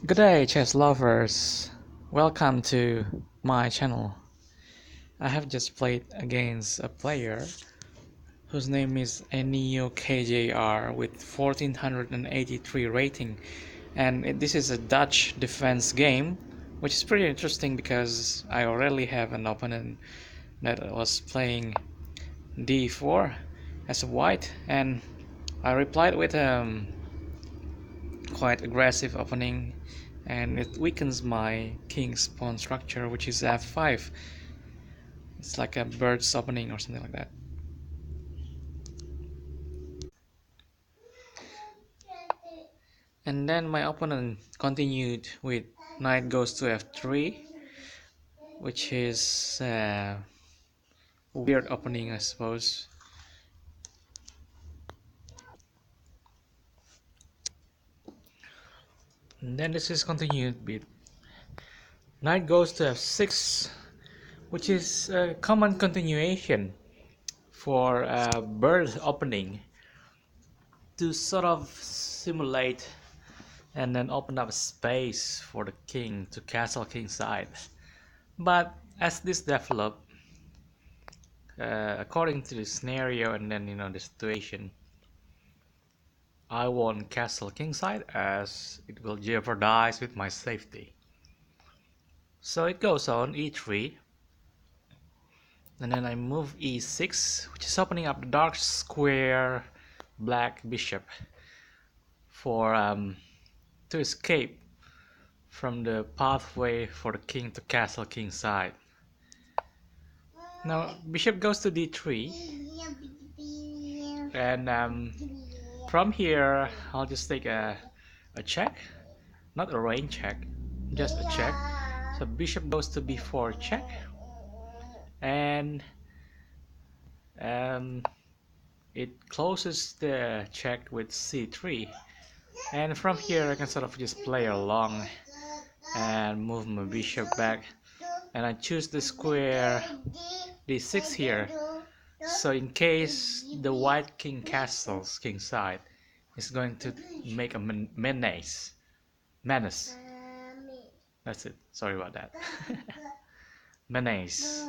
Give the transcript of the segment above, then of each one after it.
Good day, chess lovers. Welcome to my channel. I have just played against a player whose name is eniokjr with 1483 rating, and this is a Dutch defense game, which is pretty interesting because I already have an opponent that was playing d4 as a white, and I replied with quite aggressive opening, and it weakens my king's pawn structure, which is f5. It's like a bird's opening or something like that. And then my opponent continued with knight goes to f3, which is weird opening, I suppose. And then this is continued with knight goes to f6, which is a common continuation for a bird opening to sort of simulate and then open up space for the king to castle kingside. But as this developed, according to the scenario and then the situation, I won't castle kingside as it will jeopardize with my safety. So it goes on e3, and then I move e6, which is opening up the dark square black bishop for to escape from the pathway for the king to castle kingside. Now bishop goes to d3, and from here I'll just take a check, not a rain check, just a check. So bishop goes to b4 check, and it closes the check with c3, and from here I can sort of just play along and move my bishop back, and I choose the square d6 here, so in case the white king castles kingside, it's going to make a menace. That's it, sorry about that. Menace.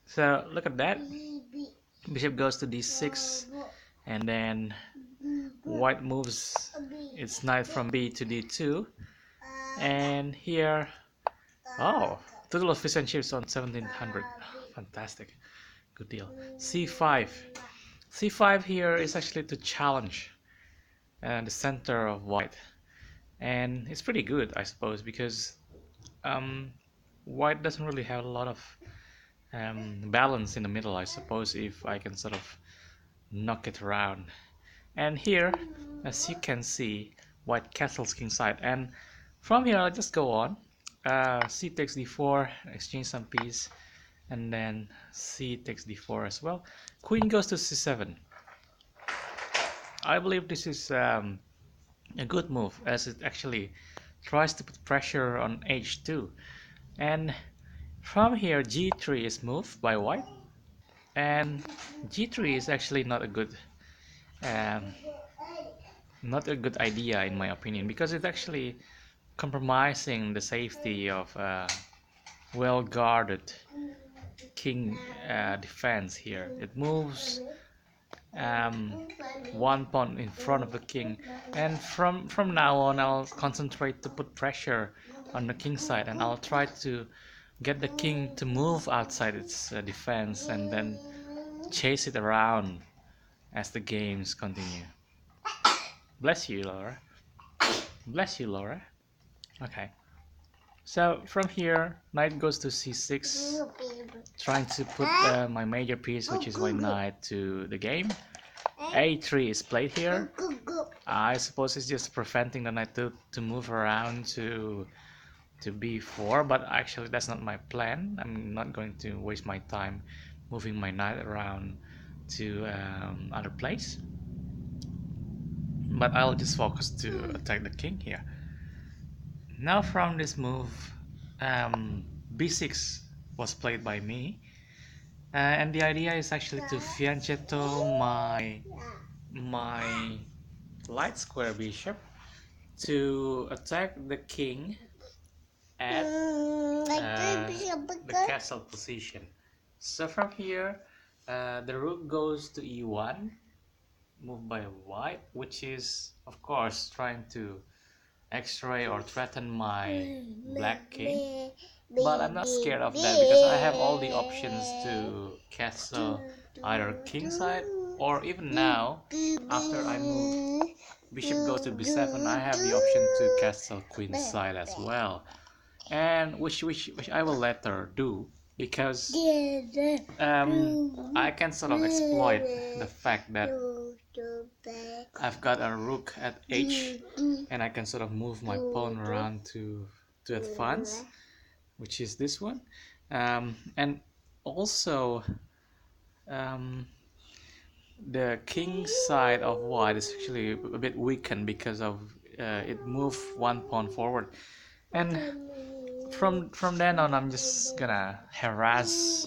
So look at that, bishop goes to d6, and then white moves its knight from b to d2, and here, oh, total of fish and chips on 1700. Fantastic, good deal. c5. c5 here is actually to challenge the center of white, and it's pretty good, I suppose, because white doesn't really have a lot of balance in the middle, I suppose, if I can sort of knock it around. And here, as you can see, white castles kingside, and from here I'll just go on. C takes d4, exchange some piece, and then c takes d4 as well. Queen goes to c7. I believe this is a good move, as it actually tries to put pressure on h2, and from here g3 is moved by white, and g3 is actually um, not a good idea in my opinion, because it's actually compromising the safety of well guarded king defense here. It moves one pawn in front of the king, and from now on I'll concentrate to put pressure on the king side, and I'll try to get the king to move outside its defense and then chase it around as the games continue. Bless you, Laura. Bless you, Laura. Okay, so from here knight goes to c6, trying to put my major piece, which is my knight, to the game. a3 is played here. I suppose it's just preventing the knight to move around to b4, but actually that's not my plan. I'm not going to waste my time moving my knight around to other place, but I'll just focus to attack the king here. Now from this move, b6 was played by me, and the idea is actually to fianchetto my light square bishop to attack the king at the castle position. So from here, the rook goes to e1, moved by white, which is of course trying to x-ray or threaten my black king. But I'm not scared of that because I have all the options to castle either king side, or even now, after I move bishop goes to b7, I have the option to castle queen side as well, and which I will later do because I can sort of exploit the fact that I've got a rook at h, and I can sort of move my pawn around to advance, which is this one, and also um, the king side of white is actually a bit weakened because of it moved one pawn forward, and from then on I'm just gonna harass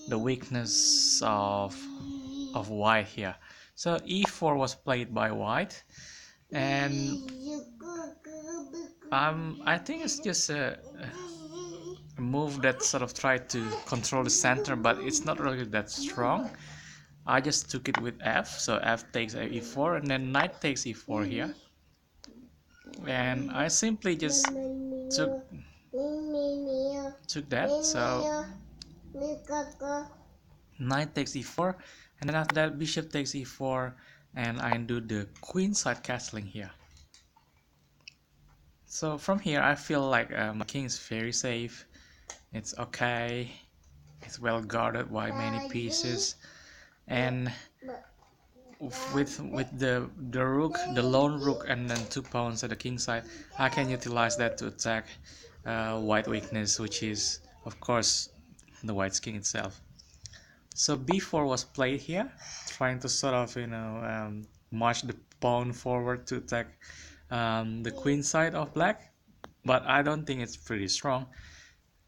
the weakness of white here. So e4 was played by white, and I think it's just a move that sort of tried to control the center, but it's not really that strong. I just took it with f, so f takes e4, and then knight takes e4 here, and I simply just took that. So knight takes e4, and then after that bishop takes e4, and I do the queen side castling here. So from here I feel like my king is very safe. It's okay, it's well guarded by many pieces, and with the rook, the lone rook, and then 2 pawns at the king side, I can utilize that to attack white weakness, which is of course the white's king itself. So b4 was played here, trying to sort of march the pawn forward to attack the queen side of black, but I don't think it's pretty strong,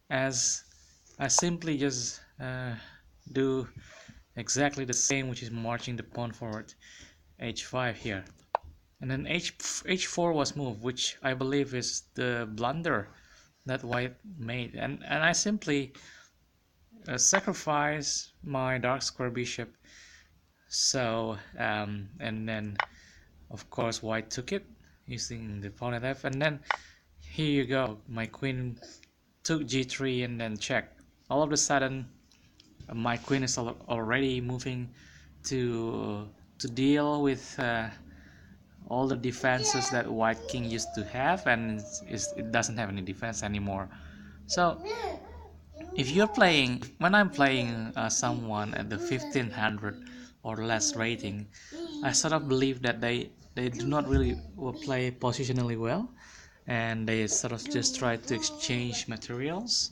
as I simply just do exactly the same, which is marching the pawn forward, h5 here, and then h4 was moved, which I believe is the blunder that white made, and I simply sacrifice my dark square bishop. So and then of course white took it using the pawn at f, and then here you go, my queen took g3 and then check. All of a sudden my queen is already moving to deal with all the defenses that white king used to have, and it doesn't have any defense anymore. So if you're playing, when I'm playing someone at the 1500 or less rating, I sort of believe that they do not really play positionally well, and they sort of just try to exchange materials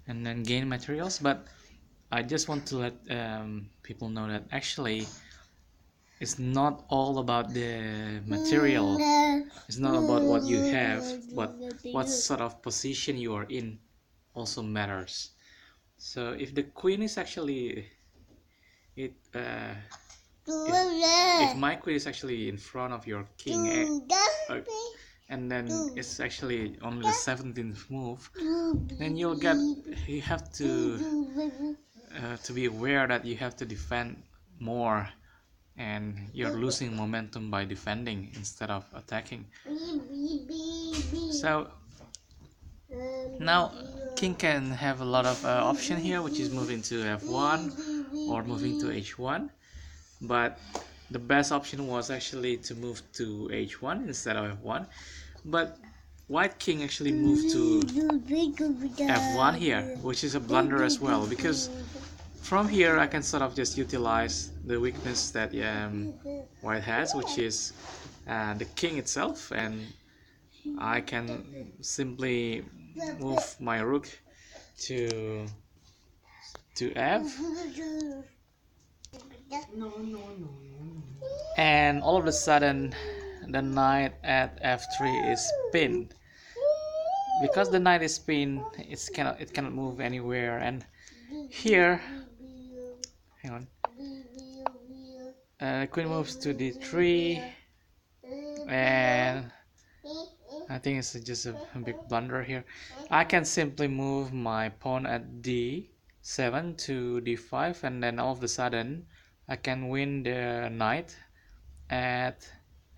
and then gain materials. But I just want to let people know that actually it's not all about the material, it's not about what you have, but what sort of position you are in also matters. So if the queen is actually it if my queen is actually in front of your king, and then it's actually only the 17th move, then you have to be aware that you have to defend more, and you're losing momentum by defending instead of attacking. So now king can have a lot of option here, which is moving to f1 or moving to h1, but the best option was actually to move to h1 instead of f1. But white king actually moved to f1 here, which is a blunder as well, because from here I can sort of just utilize the weakness that white has, which is the king itself, and I can simply move my rook to f, and all of a sudden the knight at f3 is pinned. Because the knight is pinned, it cannot move anywhere, and here, hang on, queen moves to d3, and I think it's just a big blunder here. I can simply move my pawn at d7 to d5, and then all of a sudden I can win the knight at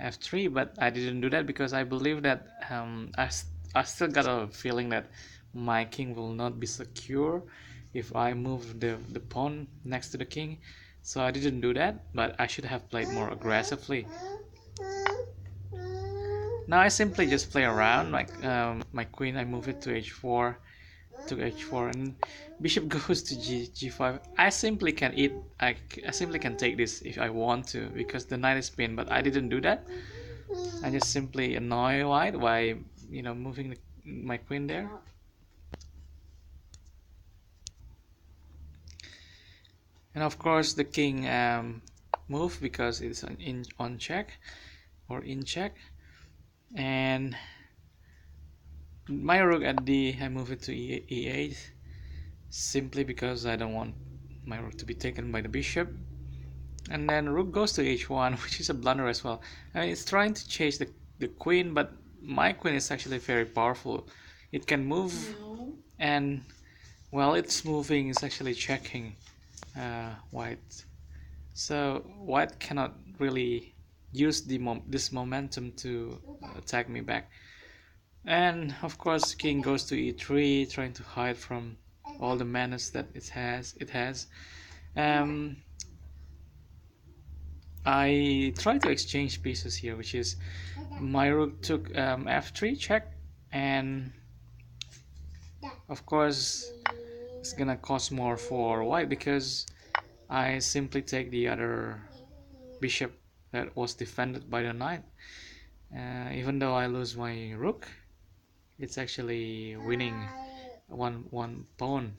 f3, but I didn't do that because I believe that I still got a feeling that my king will not be secure if I move the pawn next to the king. So I didn't do that, but I should have played more aggressively. Now I simply just play around, like my queen, I move it to h4, and bishop goes to g5. I simply can eat. I simply can take this if I want to because the knight is pinned, but I didn't do that. I just simply annoy white by moving my queen there. And of course the king move because it's on check or in check, and my rook at d, I move it to e8 simply because I don't want my rook to be taken by the bishop. And then rook goes to h1, which is a blunder as well. I mean, it's trying to chase the queen, but my queen is actually very powerful. It can move, and while it's moving, it's actually checking white. So white cannot really use this momentum to attack me back. And of course, king goes to e3, trying to hide from all the menace that it has. I try to exchange pieces here, which is my rook took f3 check, and of course it's gonna cost more for white because I simply take the other bishop that was defended by the knight. Even though I lose my rook, it's actually winning one pawn.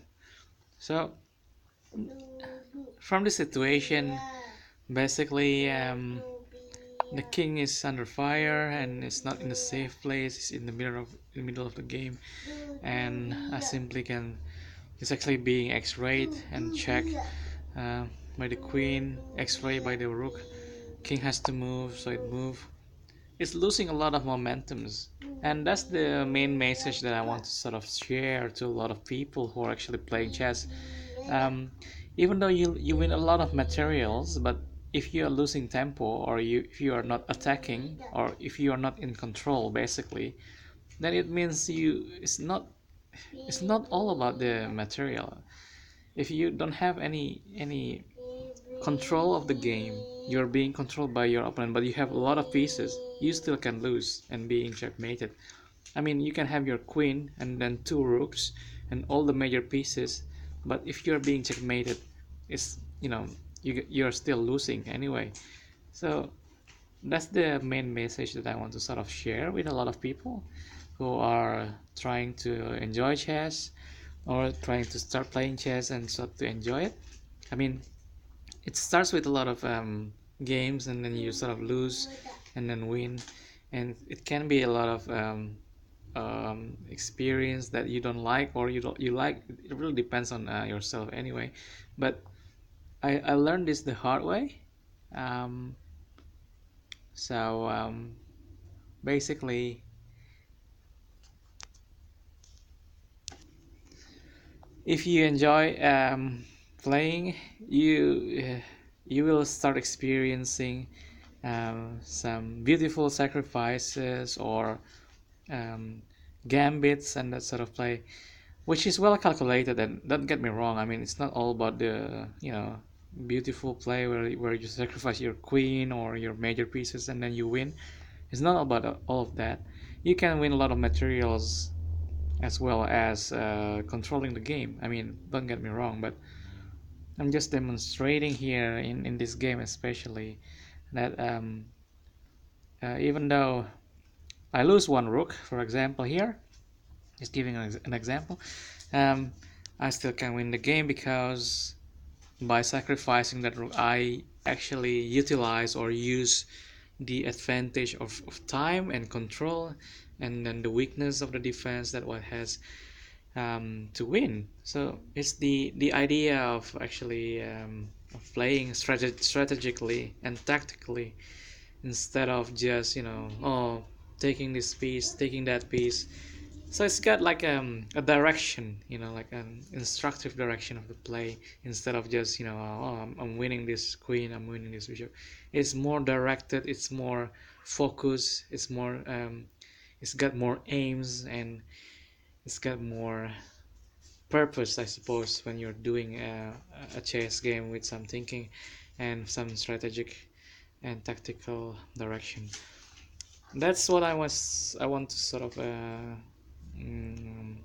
So from this situation, basically the king is under fire and it's not in a safe place. It's in the middle of the game, and I simply can. It's actually being x-rayed and checked by the queen, x-rayed by the rook. King has to move, so it move. It's losing a lot of momentums, and that's the main message that I want to sort of share to a lot of people who are actually playing chess. um, Even though you win a lot of materials, but if you are losing tempo, or if you are not attacking, or if you are not in control basically, then it means it's not all about the material. If you don't have any control of the game, you're being controlled by your opponent, but you have a lot of pieces, you still can lose and being checkmated. I mean, you can have your queen and then two rooks and all the major pieces, but if you're being checkmated, it's you're still losing anyway. So that's the main message that I want to sort of share with a lot of people who are trying to enjoy chess or trying to start playing chess and start to enjoy it. I mean, it starts with a lot of games, and then you sort of lose and then win, and it can be a lot of experience that you don't like or you like. It really depends on yourself anyway. But I learned this the hard way. um, so basically, if you enjoy playing, you will start experiencing some beautiful sacrifices or um, gambits and that sort of play, which is well calculated. And don't get me wrong, I mean, it's not all about the beautiful play where you sacrifice your queen or your major pieces and then you win. It's not about all of that. You can win a lot of materials as well as controlling the game. I mean, don't get me wrong, but I'm just demonstrating here in this game especially that even though I lose one rook, for example here, just giving an example, um, I still can win the game because by sacrificing that rook, I actually utilize or use the advantage of time and control, and then the weakness of the defense that one has to win. So it's the idea of actually of playing strategically and tactically instead of just taking this piece, taking that piece. So it's got like a direction, like an instructive direction of the play, instead of just oh, I'm winning this queen, I'm winning this bishop. It's more directed, it's more focused, it's got more aims, and it's got more purpose, I suppose, when you're doing a chess game with some thinking and some strategic and tactical direction. That's what I want to sort of mm,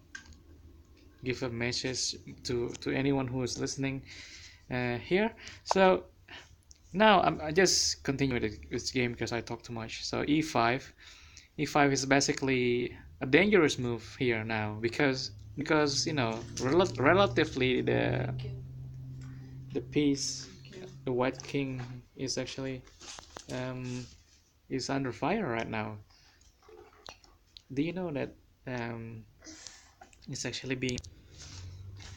give a message to anyone who is listening here. So now I just continue with this game because I talk too much. So e5 is basically a dangerous move here now, because relatively the piece, the white king, is actually um, is under fire right now. Do you know that it's actually being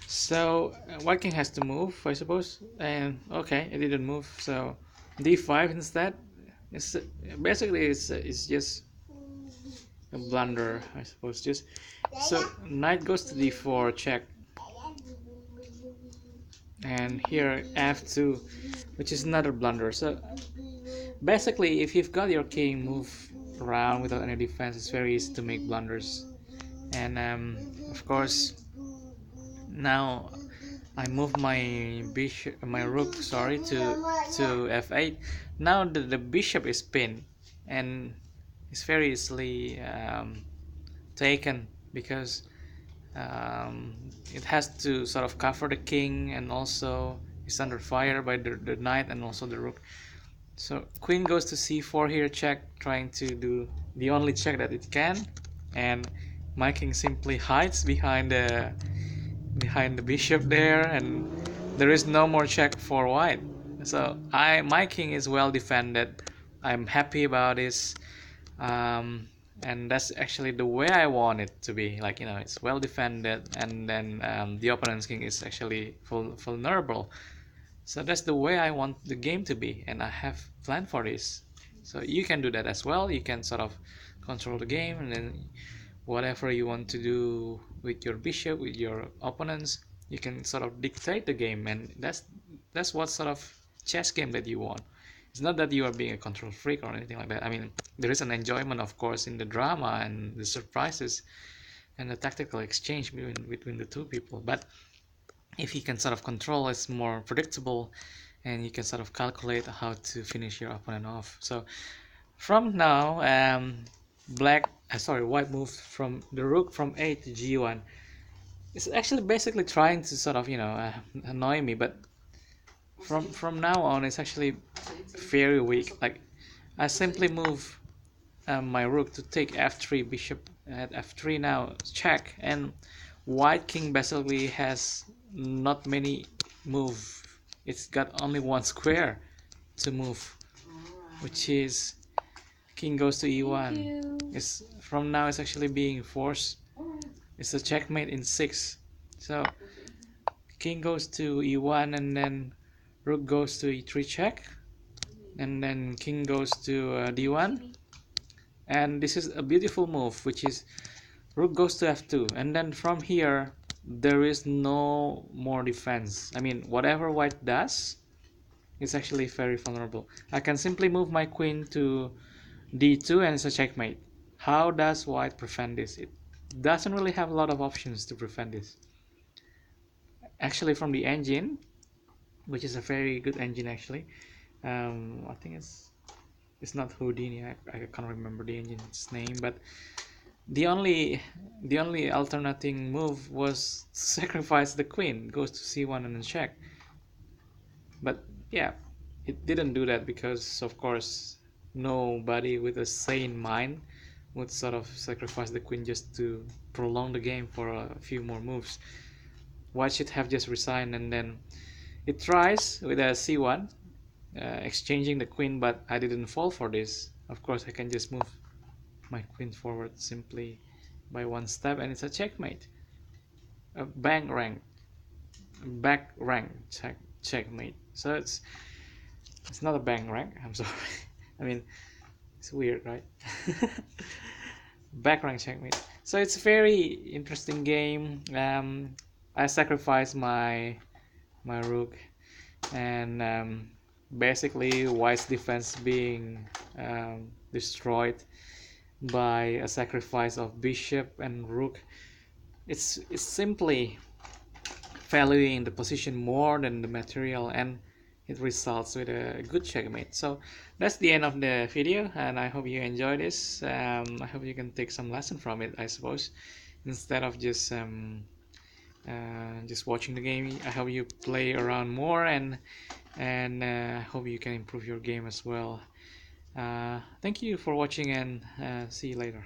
so white king has to move, I suppose, and okay, it didn't move, so d5 instead. It's basically it's just a blunder, I suppose. Just so knight goes to d4 check, and here f2, which is another blunder. So basically, if you've got your king move around without any defense, it's very easy to make blunders. And of course, now I move my bishop, my rook, sorry, to f8. Now the bishop is pinned, and it's very easily taken, because um, it has to sort of cover the king, and also it's under fire by the knight and also the rook. So queen goes to c4 here, check, trying to do the only check that it can, and my king simply hides behind the bishop there, and there is no more check for white. So my king is well defended. I'm happy about this, um, and that's actually the way I want it to be. Like, it's well defended, and then the opponent's king is actually vulnerable. So that's the way I want the game to be, and I have planned for this. So you can do that as well. You can sort of control the game, and then whatever you want to do with your bishop, with your opponents, you can sort of dictate the game, and that's what sort of chess game that you want. It's not that you are being a control freak or anything like that. I mean, there is an enjoyment, of course, in the drama and the surprises and the tactical exchange between the two people. But if you can sort of control, it's more predictable, and you can sort of calculate how to finish your opponent off. So from now, white moved from the rook from a to g1. It's actually basically trying to sort of annoy me, but from now on it's actually very weak. Like, I simply move my rook to take f3, bishop at f3 now, check, and white king basically has not many move. It's got only one square to move, which is king goes to e1. It's from now it's actually being forced. It's a checkmate in 6. So king goes to e1, and then rook goes to e3 check, and then king goes to d1. And this is a beautiful move, which is rook goes to f2, and then from here there is no more defense. I mean, whatever white does, it's actually very vulnerable. I can simply move my queen to d2, and it's a checkmate. How does white prevent this? It doesn't really have a lot of options to prevent this. Actually, from the engine, which is a very good engine actually, I think it's not Houdini. I can't remember the engine's name, but the only alternating move was to sacrifice the queen, goes to c1 and then check. But yeah, it didn't do that, because of course nobody with a sane mind would sort of sacrifice the queen just to prolong the game for a few more moves. White should have just resigned, and then it tries with a c1, exchanging the queen, but I didn't fall for this. Of course, I can just move my queen forward simply by one step, and it's a checkmate. A back rank checkmate. So it's not a bang rank. I'm sorry. I mean, It's weird, right? Background checkmate. So it's a very interesting game. I sacrificed my rook, and basically white's defense being destroyed by a sacrifice of bishop and rook. It's simply valuing the position more than the material, and it results with a good checkmate. So that's the end of the video, and I hope you enjoy this. I hope you can take some lesson from it, I suppose, instead of just watching the game. I hope you play around more, and I hope you can improve your game as well. Thank you for watching, and see you later.